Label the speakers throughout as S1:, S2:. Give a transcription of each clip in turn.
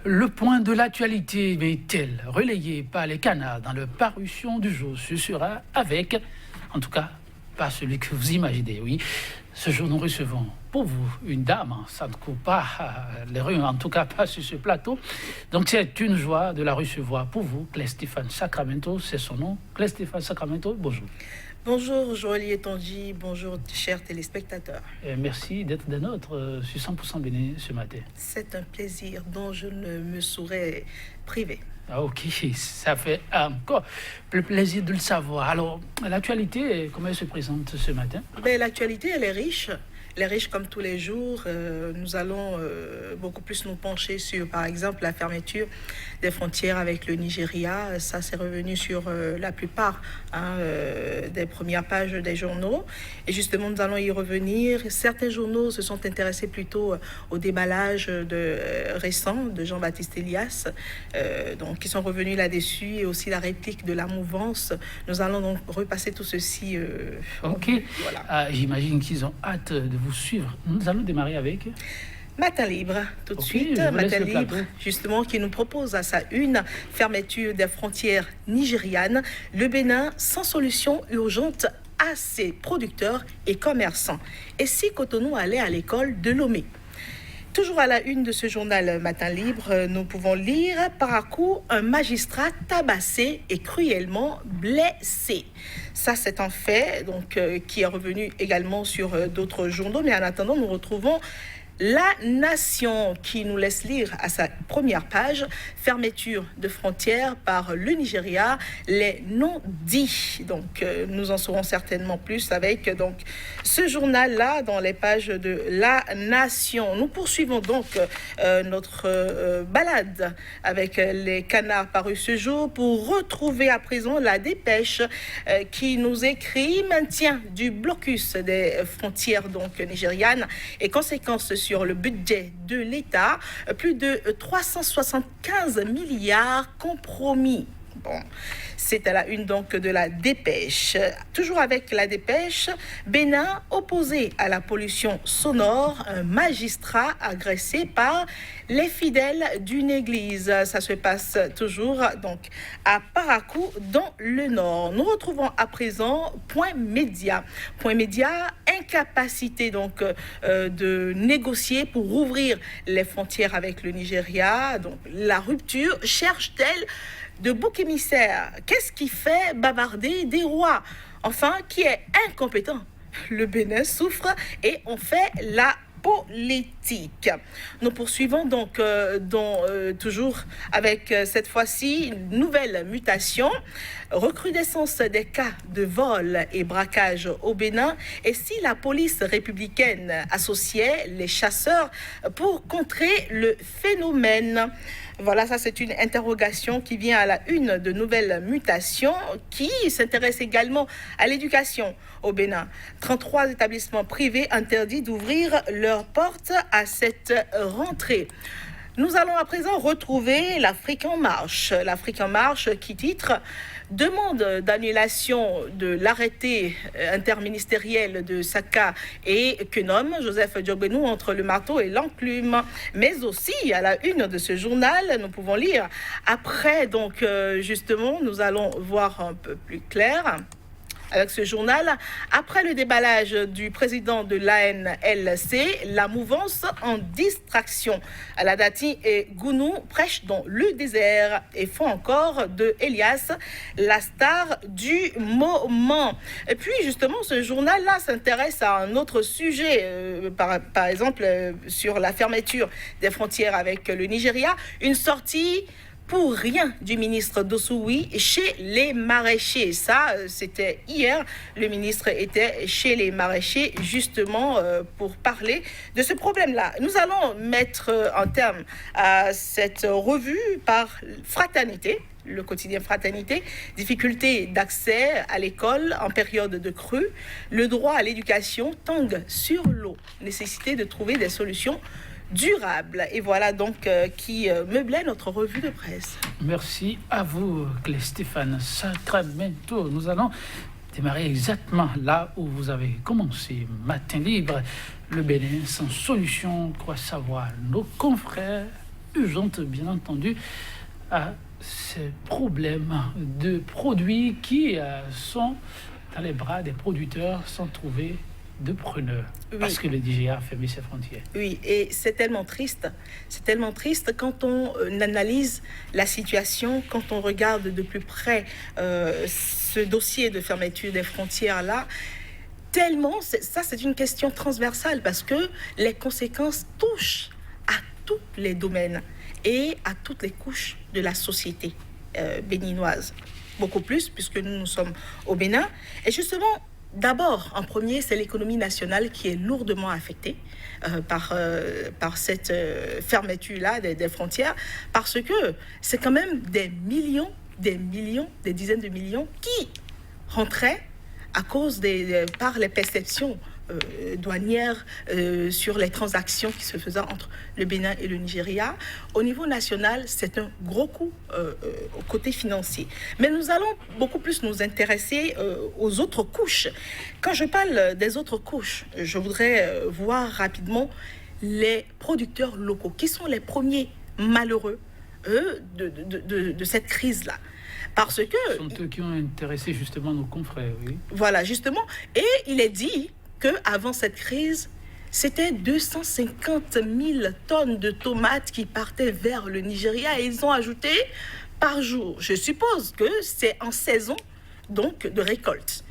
S1: Le point de l'actualité est-il relayé par les canards dans le parution du jour? Ce sera avec, en tout cas, pas celui que vous imaginez, oui. Ce jour, nous recevons pour vous une dame, ça ne coupe pas les rues, en tout cas pas sur ce plateau. Donc c'est une joie de la recevoir pour vous, Claire Stéphane Sacramento, c'est son nom. Claire Stéphane Sacramento, bonjour.
S2: Bonjour Joël Etanji, bonjour chers téléspectateurs.
S1: Et merci d'être des nôtres sur 100% Bénin ce matin.
S2: C'est un plaisir dont je ne me saurais priver.
S1: Ah, ok, ça fait encore plus plaisir de le savoir. Alors, l'actualité, comment elle se présente ce matin?
S2: L'actualité, elle est riche. Elle est riche comme tous les jours. Nous allons beaucoup plus nous pencher sur, par exemple, la fermeture des frontières avec le Nigeria. Ça, c'est revenu sur la plupart des premières pages des journaux. Et justement, nous allons y revenir. Certains journaux se sont intéressés plutôt au déballage récent de Jean-Baptiste Elias, donc, qui sont revenus là-dessus, et aussi la réplique de la mouvance. Nous allons donc repasser tout ceci.
S1: Ok, voilà. J'imagine qu'ils ont hâte de vous suivre. Nous allons démarrer avec...
S2: Matin Libre, tout de suite. Matin Libre, justement, qui nous propose à sa une fermeture des frontières nigérianes. Le Bénin sans solution urgente à ses producteurs et commerçants. Et si Cotonou allait à l'école de Lomé? Toujours à la une de ce journal Matin Libre, nous pouvons lire par à coup un magistrat tabassé et cruellement blessé. Ça, c'est un fait donc, qui est revenu également sur d'autres journaux. Mais en attendant, nous retrouvons La Nation qui nous laisse lire à sa première page fermeture de frontières par le Nigeria, les non-dits. Donc, nous en saurons certainement plus avec donc, ce journal-là dans les pages de La Nation. Nous poursuivons donc notre balade avec les canards parus ce jour pour retrouver à présent la dépêche qui nous écrit maintien du blocus des frontières donc nigérianes et conséquences sur le budget de l'État, plus de 375 milliards compromis. Bon, c'est à la une donc de la dépêche. Toujours avec la dépêche, Bénin opposé à la pollution sonore, un magistrat agressé par les fidèles d'une église. Ça se passe toujours donc à Parakou dans le nord. Nous retrouvons à présent Point Média. Point Média, incapacité donc de négocier pour rouvrir les frontières avec le Nigeria. Donc la rupture cherche-t-elle de bouc émissaire? Qu'est-ce qui fait bavarder des rois? Enfin, qui est incompétent? Le Bénin souffre et on fait la politique. Nous poursuivons donc toujours avec cette fois-ci une nouvelle mutation, recrudescence des cas de vol et braquage au Bénin, et si la police républicaine associait les chasseurs pour contrer le phénomène. Voilà, ça c'est une interrogation qui vient à la une de nouvelles mutations qui s'intéresse également à l'éducation au Bénin. 33 établissements privés interdits d'ouvrir leurs portes à cette rentrée. Nous allons à présent retrouver l'Afrique en marche. L'Afrique en marche qui titre « Demande d'annulation de l'arrêté interministériel de Saka et que nomme Joseph Diogbenou entre le marteau et l'enclume ». Mais aussi, à la une de ce journal, nous pouvons lire, après donc justement, nous allons voir un peu plus clair avec ce journal. Après le déballage du président de l'ANLC, la mouvance en distraction. Aladati et Gounou prêchent dans le désert et font encore de Elias la star du moment. Et puis justement, ce journal-là s'intéresse à un autre sujet, par exemple sur la fermeture des frontières avec le Nigeria, une sortie pour rien du ministre Dossoui chez les maraîchers. Ça, c'était hier. Le ministre était chez les maraîchers justement pour parler de ce problème-là. Nous allons mettre un terme à cette revue par Fraternité, le quotidien Fraternité, difficulté d'accès à l'école en période de crue, le droit à l'éducation tangue sur l'eau, nécessité de trouver des solutions durable. Et voilà donc qui meublait notre revue de presse.
S1: Merci à vous, Claire Stéphane Sacramento. Nous allons démarrer exactement là où vous avez commencé. Matin Libre, le Bénin sans solution, quoi savoir nos confrères urgente, bien entendu, à ces problèmes de produits qui sont dans les bras des producteurs sans trouver de preneurs, parce que le Nigeria a fermé ses frontières.
S2: Oui, et c'est tellement triste quand on analyse la situation, quand on regarde de plus près ce dossier de fermeture des frontières-là. Tellement, c'est une question transversale parce que les conséquences touchent à tous les domaines et à toutes les couches de la société béninoise. Beaucoup plus puisque nous sommes au Bénin. Et justement, d'abord, en premier, c'est l'économie nationale qui est lourdement affectée par cette fermeture-là des frontières parce que c'est quand même des dizaines de millions qui rentraient à cause par les perceptions douanières sur les transactions qui se faisaient entre le Bénin et le Nigeria. Au niveau national, c'est un gros coup au côté financier. Mais nous allons beaucoup plus nous intéresser aux autres couches. Quand je parle des autres couches, je voudrais voir rapidement les producteurs locaux, qui sont les premiers malheureux de cette crise-là. Parce que...
S1: Ce sont eux qui ont intéressé justement nos confrères, oui.
S2: Voilà, justement. Et il est dit qu'avant cette crise, c'était 250 000 tonnes de tomates qui partaient vers le Nigeria et ils ont ajouté par jour. Je suppose que c'est en saison donc, de récolte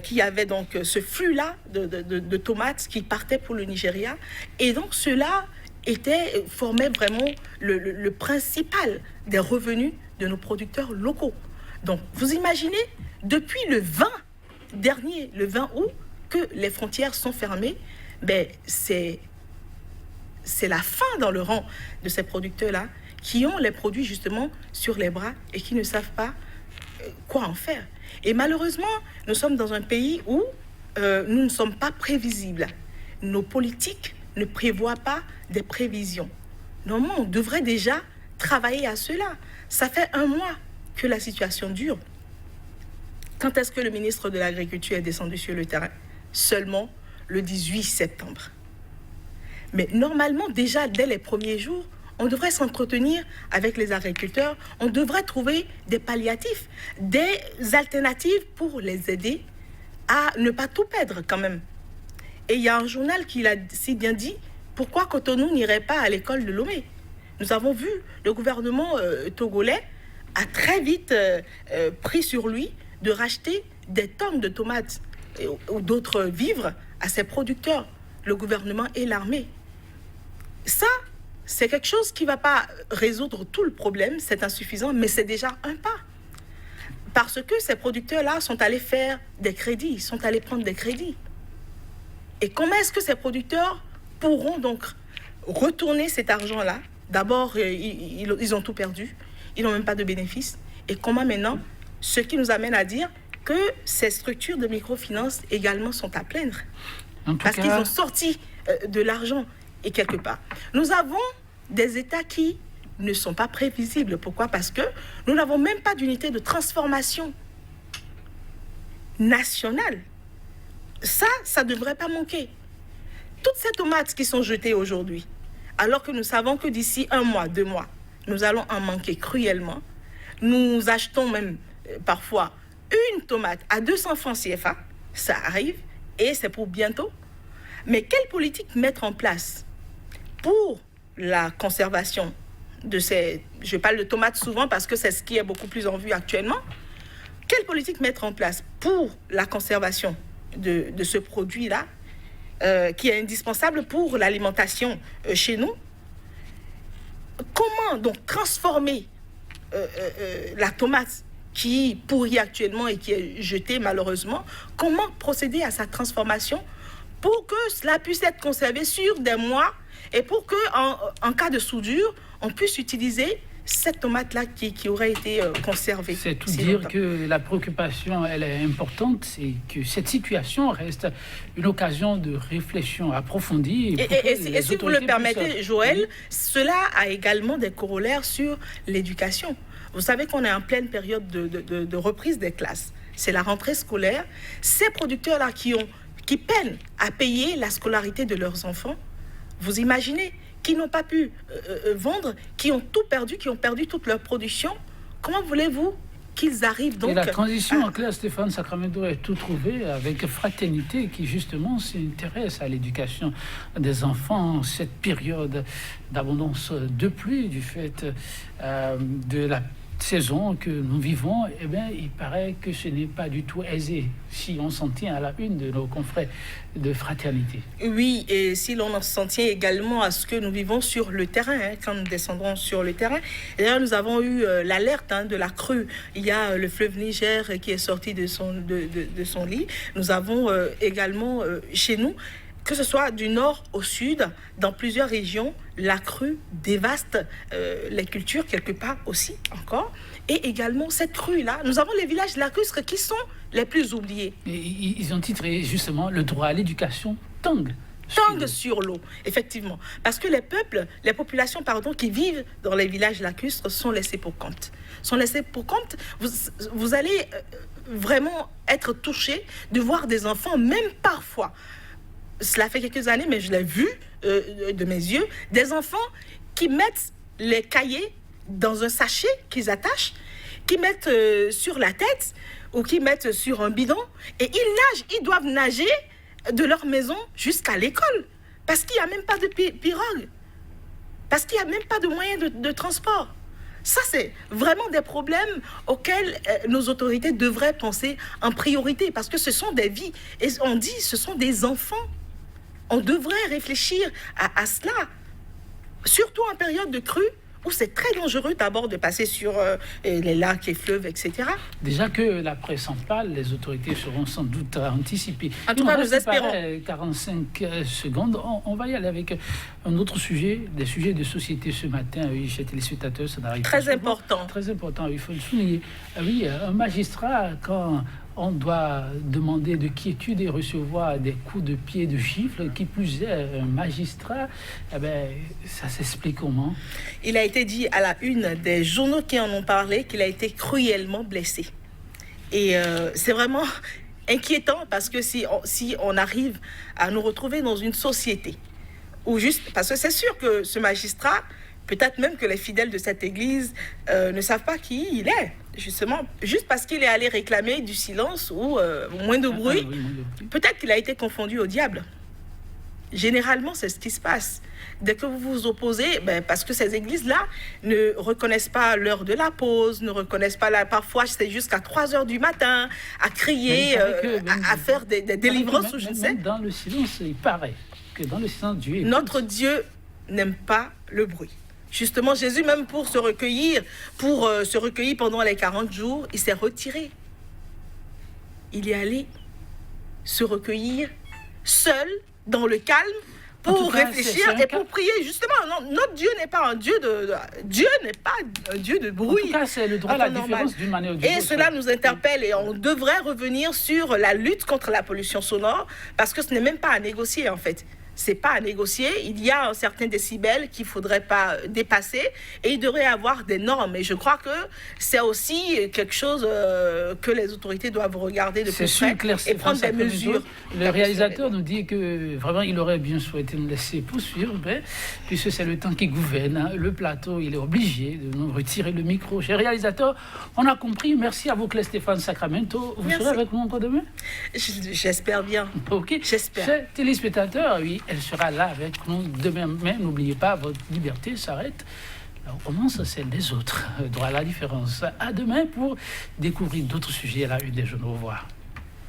S2: qu'il y avait donc ce flux-là de tomates qui partaient pour le Nigeria. Et donc cela formait vraiment le principal des revenus de nos producteurs locaux. Donc, vous imaginez, depuis le 20 août, que les frontières sont fermées, c'est la fin dans le rang de ces producteurs-là qui ont les produits justement sur les bras et qui ne savent pas quoi en faire. Et malheureusement, nous sommes dans un pays où nous ne sommes pas prévisibles. Nos politiques ne prévoient pas des prévisions. Normalement, on devrait déjà travailler à cela. Ça fait 1 mois que la situation dure. Quand est-ce que le ministre de l'Agriculture est descendu sur le terrain? Seulement le 18 septembre. Mais normalement, déjà, dès les premiers jours, on devrait s'entretenir avec les agriculteurs. On devrait trouver des palliatifs, des alternatives pour les aider à ne pas tout perdre quand même. Et il y a un journal qui l'a si bien dit, pourquoi Cotonou n'irait pas à l'école de Lomé? Nous avons vu le gouvernement togolais a très vite pris sur lui de racheter des tonnes de tomates ou d'autres vivres à ses producteurs, le gouvernement et l'armée. Ça, c'est quelque chose qui ne va pas résoudre tout le problème, c'est insuffisant, mais c'est déjà un pas. Parce que ces producteurs-là sont allés faire des crédits, sont allés prendre des crédits. Et comment est-ce que ces producteurs pourront donc retourner cet argent-là? D'abord, ils ont tout perdu, ils n'ont même pas de bénéfices. Et comment maintenant, ce qui nous amène à dire que ces structures de microfinance également sont à plaindre. Parce qu'ils ont sorti de l'argent. Et quelque part, nous avons des États qui ne sont pas prévisibles. Pourquoi? Parce que nous n'avons même pas d'unité de transformation nationale. Ça ne devrait pas manquer. Toutes ces tomates qui sont jetées aujourd'hui, alors que nous savons que d'ici 1 mois, 2 mois, nous allons en manquer cruellement. Nous achetons même parfois une tomate à 200 francs CFA. Ça arrive et c'est pour bientôt. Mais quelle politique mettre en place pour la conservation de ces... Je parle de tomates souvent parce que c'est ce qui est beaucoup plus en vue actuellement. Quelle politique mettre en place pour la conservation de ce produit-là qui est indispensable pour l'alimentation chez nous? Comment donc transformer la tomate qui pourrit actuellement et qui est jetée malheureusement? Comment procéder à sa transformation pour que cela puisse être conservé sur des mois et pour qu'en cas de soudure, on puisse utiliser cette tomate-là qui aurait été conservée. C'est
S1: tout dire longtemps. Que la préoccupation, elle est importante, c'est que cette situation reste une occasion de réflexion approfondie.
S2: Et si vous le permettez, Joël, oui. Cela a également des corollaires sur l'éducation. Vous savez qu'on est en pleine période de reprise des classes. C'est la rentrée scolaire. Ces producteurs-là qui peinent à payer la scolarité de leurs enfants, vous imaginez qui n'ont pas pu vendre, qui ont tout perdu, qui ont perdu toute leur production. Comment voulez-vous qu'ils arrivent donc...
S1: Et la transition, en clair, Stéphane Sacramento a tout trouvé avec Fraternité, qui justement s'intéresse à l'éducation des enfants, cette période d'abondance de pluie du fait de la saison que nous vivons. Eh bien, il paraît que ce n'est pas du tout aisé si on s'en tient à la une de nos confrères de Fraternité.
S2: Oui, et si l'on s'en tient également à ce que nous vivons sur le terrain, quand nous descendrons sur le terrain. D'ailleurs, nous avons eu l'alerte de la crue. Il y a le fleuve Niger qui est sorti de son lit. Nous avons également chez nous, que ce soit du nord au sud, dans plusieurs régions, la crue dévaste les cultures quelque part aussi encore. Et également cette crue-là, nous avons les villages lacustres qui sont les plus oubliés.
S1: Et ils ont titré justement le droit à l'éducation tangue.
S2: Tangue sur l'eau, effectivement. Parce que les populations qui vivent dans les villages lacustres sont laissées pour compte. Vous allez vraiment être touché de voir des enfants, même parfois. Cela fait quelques années, mais je l'ai vu de mes yeux, des enfants qui mettent les cahiers dans un sachet qu'ils attachent, qui mettent sur la tête ou qui mettent sur un bidon, et ils doivent nager de leur maison jusqu'à l'école, parce qu'il n'y a même pas de pirogue, parce qu'il n'y a même pas de moyens de transport. Ça, c'est vraiment des problèmes auxquels nos autorités devraient penser en priorité, parce que ce sont des vies, et on dit ce sont des enfants. On devrait réfléchir à cela, surtout en période de crue, où c'est très dangereux d'abord de passer sur les lacs et fleuves, etc.
S1: Déjà que la presse en parle, les autorités seront sans doute anticipées.
S2: En tout cas, nous espérons.
S1: 45 secondes. On va y aller avec un autre sujet, des sujets de société ce matin. Oui, chez téléspectateurs, ça n'arrive pas.
S2: Très important.
S1: Très important, il faut le souligner. Oui, un magistrat, quand on doit demander de quiétude et recevoir des coups de pied, de gifles, qui plus est, un magistrat, eh ben, ça s'explique comment?
S2: Il a été dit à la une des journaux qui en ont parlé qu'il a été cruellement blessé. Et c'est vraiment inquiétant, parce que si on arrive à nous retrouver dans une société où parce que c'est sûr que ce magistrat, peut-être même que les fidèles de cette église ne savent pas qui il est, justement, juste parce qu'il est allé réclamer du silence ou moins de bruit. Peut-être qu'il a été confondu au diable. Généralement, c'est ce qui se passe. Dès que vous vous opposez, parce que ces églises-là ne reconnaissent pas l'heure de la pause, ne reconnaissent pas parfois c'est jusqu'à 3 heures du matin, à crier, à faire des délivrances, ou je ne sais.
S1: Dans le silence, il paraît que dans le silence, Dieu écoute.
S2: Notre Dieu n'aime pas le bruit. Justement, Jésus, même pour se recueillir pendant les 40 jours, il s'est retiré. Il est allé se recueillir seul, dans le calme, pour réfléchir et pour prier. Justement, notre Dieu n'est pas un Dieu de bruit.
S1: En tout cas, c'est le droit à la différence d'une manière ou d'une autre.
S2: Et cela nous interpelle, et on devrait revenir sur la lutte contre la pollution sonore, parce que ce n'est même pas à négocier, en fait. C'est pas à négocier. Il y a un certain décibel qu'il faudrait pas dépasser, et il devrait y avoir des normes. Et je crois que c'est aussi quelque chose que les autorités doivent regarder de plus près et prendre des mesures.
S1: Le réalisateur nous dit que vraiment il aurait bien souhaité nous laisser poursuivre, puisque c'est le temps qui gouverne. Le plateau, il est obligé de nous retirer le micro. Cher réalisateur, on a compris. Merci à vous, Claire Stéphane Sacramento. Vous serez avec nous encore demain?
S2: J'espère bien.
S1: Ok. J'espère. Chers téléspectateurs, oui. Elle sera là avec nous demain. Mais n'oubliez pas, votre liberté s'arrête. On commence celle des autres. Droit à la différence. À demain pour découvrir d'autres sujets à la une des journaux. Au revoir.